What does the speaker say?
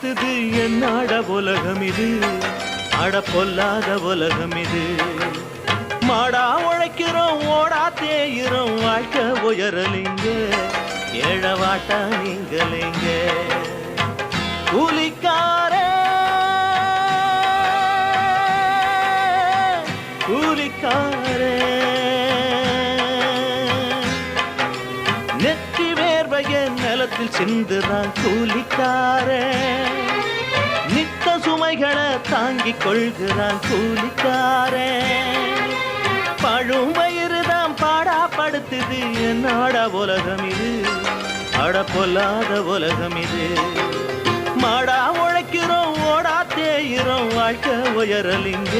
படுத்துது என்னாட உலகம் இது, அட பொல்லாத உலகம் இது. மாடா உழைக்கிறோம் ஓடா தேயிறோம், வாழ்க்கை உயரலிங்க ஏழவாட்டா நீங்களைங்க. கூலிக்காரே கூலிக்காரே, நெற்றி வேர்வைய நிலத்தில் சிந்துறான் கூலிக்காரே, நித்த சுமைகளை தாங்கிக் கொள்கிறான் கூலிக்காரே. பழும் வயிறுதான் பாடா படுத்துது என்னாட உலகம் இது, அட பொல்லாத உலகம் இது. மாடா உழைக்கிறோம் ஓடா தேயிறோம், வாழ்க்கை உயரலிங்க